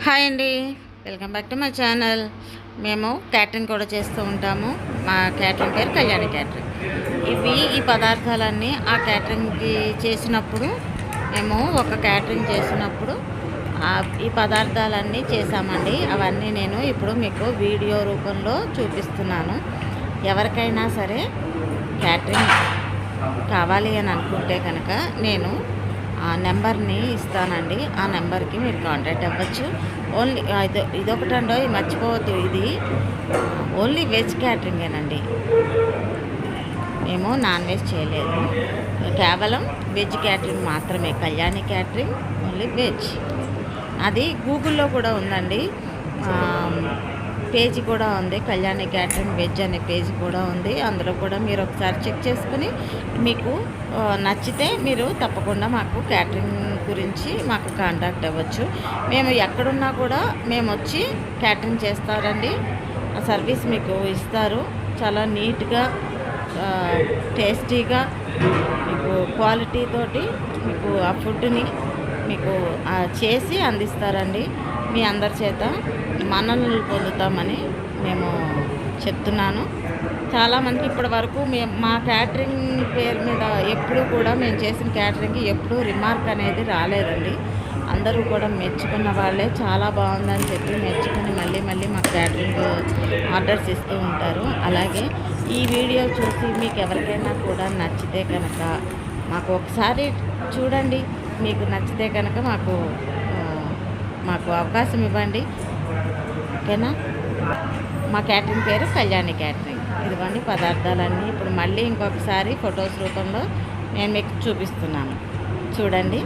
Hi అండి, welcome back to my channel. మేము catering కూడా చేస్తూ ఉంటాము. మా క్యాటరింగ్ పేరు కళ్యాణి క్యాటరింగ్. ఈ పదార్థాలన్నీ ఆ క్యాటరింగ్కి చేసినప్పుడు ఒక క్యాటరింగ్ చేసినప్పుడు ఈ పదార్థాలన్నీ చేశామండి. అవన్నీ నేను ఇప్పుడు మీకు వీడియో రూపంలో చూపిస్తున్నాను. ఎవరికైనా సరే క్యాటరింగ్ కావాలి అని అనుకుంటే కనుక నేను ఆ నెంబర్ని ఇస్తానండి. ఆ నెంబర్కి మీరు కాంటాక్ట్ అవ్వచ్చు. ఓన్లీ ఇదొకటండో మర్చిపోవద్దు, ఇది ఓన్లీ వెజ్ క్యాటరింగేనండి. మేము నాన్ వెజ్ చేయలేదు, కేవలం వెజ్ క్యాటరింగ్ మాత్రమే. Kalyani catering only veg. అది గూగుల్లో కూడా ఉందండి, పేజీ కూడా ఉంది. కళ్యాణి క్యాటరింగ్ వెజ్ అనే పేజీ కూడా ఉంది. అందులో కూడా మీరు ఒకసారి చెక్ చేసుకుని మీకు నచ్చితే మీరు తప్పకుండా మాకు క్యాటరింగ్ గురించి మాకు కాంటాక్ట్ అవ్వచ్చు. మేము ఎక్కడున్నా కూడా మేము వచ్చి క్యాటరింగ్ చేస్తారండి. ఆ సర్వీస్ మీకు ఇస్తారు. చాలా నీట్గా, టేస్టీగా, మీకు క్వాలిటీ తోటి మీకు ఆ ఫుడ్ని మీకు చేసి అందిస్తారండి. మీ అందరి చేత మన్ననలు పొందుతామని మేము చెప్తున్నాను. చాలామందికి ఇప్పటి వరకు మా క్యాటరింగ్ పేరు మీద ఎప్పుడూ కూడా మేము చేసిన క్యాటరింగ్కి ఎప్పుడూ రిమార్క్ అనేది రాలేదండి. అందరూ కూడా మెచ్చుకున్న వాళ్ళే చాలా బాగుందని చెప్పి మెచ్చుకుని మళ్ళీ మళ్ళీ మాకు క్యాటరింగ్ ఆర్డర్స్ ఇస్తూ ఉంటారు. అలాగే ఈ వీడియో చూసి మీకు ఎవరికైనా కూడా నచ్చితే కనుక మాకు ఒకసారి చూడండి. మీకు నచ్చితే కనుక మాకు అవకాశం ఇవ్వండి, ఓకేనా? మా క్యాటరింగ్ పేరు కళ్యాణి క్యాటరింగ్. ఇదిగోండి పదార్థాలన్నీ ఇప్పుడు మళ్ళీ ఇంకొకసారి ఫొటోస్ రూపంలో నేను మీకు చూపిస్తున్నాను, చూడండి.